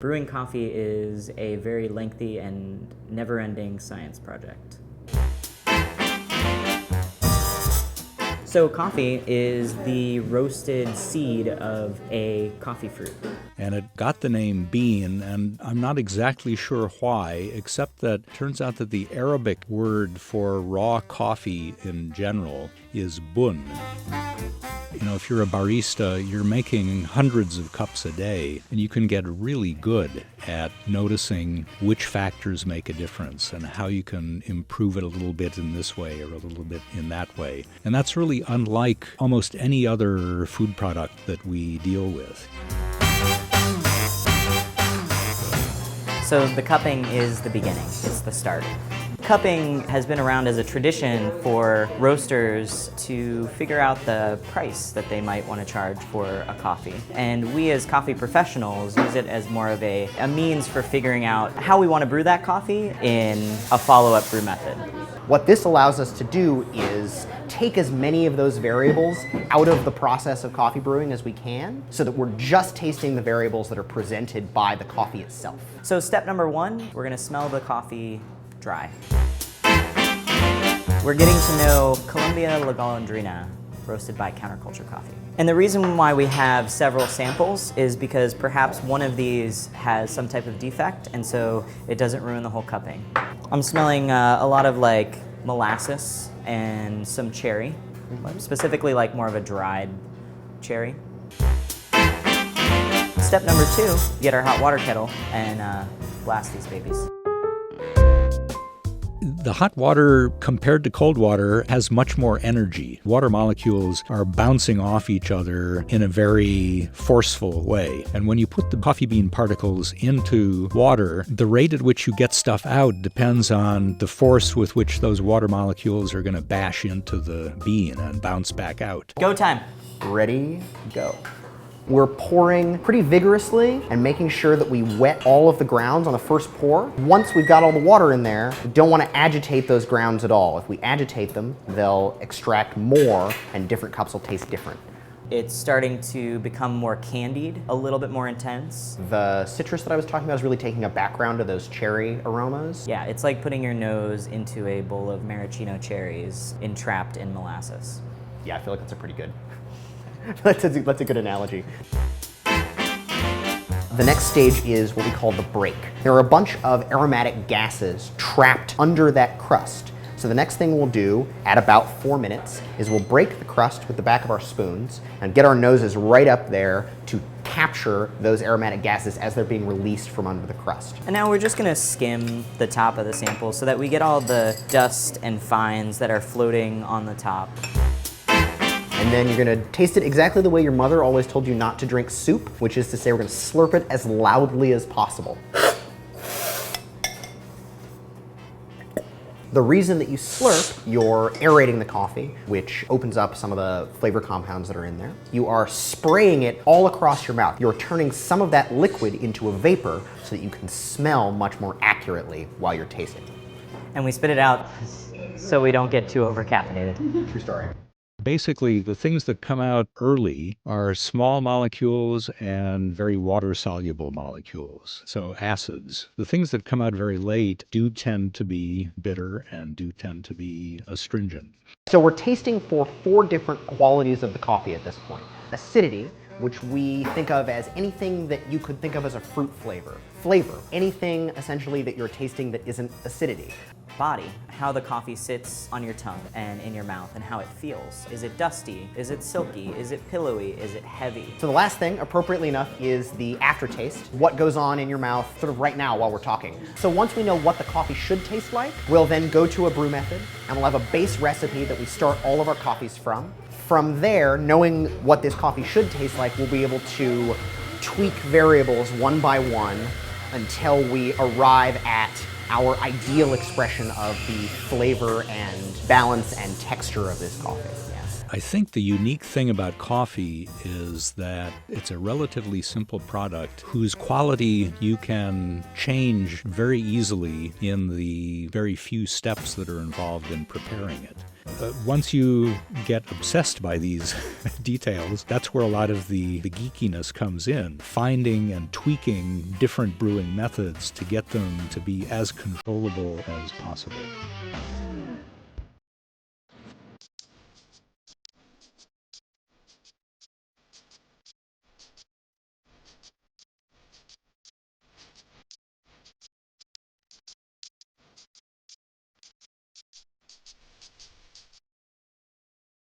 Brewing coffee is a very lengthy and never-ending science project. So coffee is the roasted seed of a coffee fruit. And it got the name bean, and I'm not exactly sure why, except that it turns out that the Arabic word for raw coffee in general is bun. You know, if you're a barista, you're making hundreds of cups a day, and you can get really good at noticing which factors make a difference and how you can improve it a little bit in this way or a little bit in that way. And that's really unlike almost any other food product that we deal with. So the cupping is the beginning, it's the start. Cupping has been around as a tradition for roasters to figure out the price that they might want to charge for a coffee. And we as coffee professionals use it as more of a means for figuring out how we want to brew that coffee in a follow-up brew method. What this allows us to do is take as many of those variables out of the process of coffee brewing as we can, so that we're just tasting the variables that are presented by the coffee itself. So step number one, we're going to smell the coffee dry. We're getting to know Colombia La Golondrina, roasted by Counterculture Coffee. And the reason why we have several samples is because perhaps one of these has some type of defect, and so it doesn't ruin the whole cupping. I'm smelling a lot of like molasses and some cherry, specifically like more of a dried cherry. Step number two, get our hot water kettle and blast these babies. The hot water, compared to cold water, has much more energy. Water molecules are bouncing off each other in a very forceful way. And when you put the coffee bean particles into water, the rate at which you get stuff out depends on the force with which those water molecules are going to bash into the bean and bounce back out. Go time. Ready, go. We're pouring pretty vigorously and making sure that we wet all of the grounds on the first pour. Once we've got all the water in there, we don't want to agitate those grounds at all. If we agitate them, they'll extract more and different cups will taste different. It's starting to become more candied, a little bit more intense. The citrus that I was talking about is really taking a background to those cherry aromas. Yeah, it's like putting your nose into a bowl of maraschino cherries entrapped in molasses. Yeah, I feel like that's a pretty good, that's a good analogy. The next stage is what we call the break. There are a bunch of aromatic gases trapped under that crust. So the next thing we'll do at about 4 minutes is we'll break the crust with the back of our spoons and get our noses right up there to capture those aromatic gases as they're being released from under the crust. And now we're just gonna skim the top of the sample so that we get all the dust and fines that are floating on the top. And then you're gonna taste it exactly the way your mother always told you not to drink soup, which is to say we're gonna slurp it as loudly as possible. The reason that you slurp, you're aerating the coffee, which opens up some of the flavor compounds that are in there. You are spraying it all across your mouth. You're turning some of that liquid into a vapor so that you can smell much more accurately while you're tasting. And we spit it out so we don't get too over-caffeinated. True story. Basically, the things that come out early are small molecules and very water-soluble molecules, so acids. The things that come out very late do tend to be bitter and do tend to be astringent. So we're tasting for 4 different qualities of the coffee at this point. Acidity, which we think of as anything that you could think of as a fruit flavor. Flavor, anything essentially that you're tasting that isn't acidity. Body, how the coffee sits on your tongue and in your mouth and how it feels. Is it dusty? Is it silky? Is it pillowy? Is it heavy? So the last thing, appropriately enough, is the aftertaste. What goes on in your mouth sort of right now while we're talking. So once we know what the coffee should taste like, we'll then go to a brew method and we'll have a base recipe that we start all of our coffees from. From there, knowing what this coffee should taste like, we'll be able to tweak variables one by one until we arrive at our ideal expression of the flavor and balance and texture of this coffee. Yeah. I think the unique thing about coffee is that it's a relatively simple product whose quality you can change very easily in the very few steps that are involved in preparing it. Once you get obsessed by these details, that's where a lot of the geekiness comes in, finding and tweaking different brewing methods to get them to be as controllable as possible.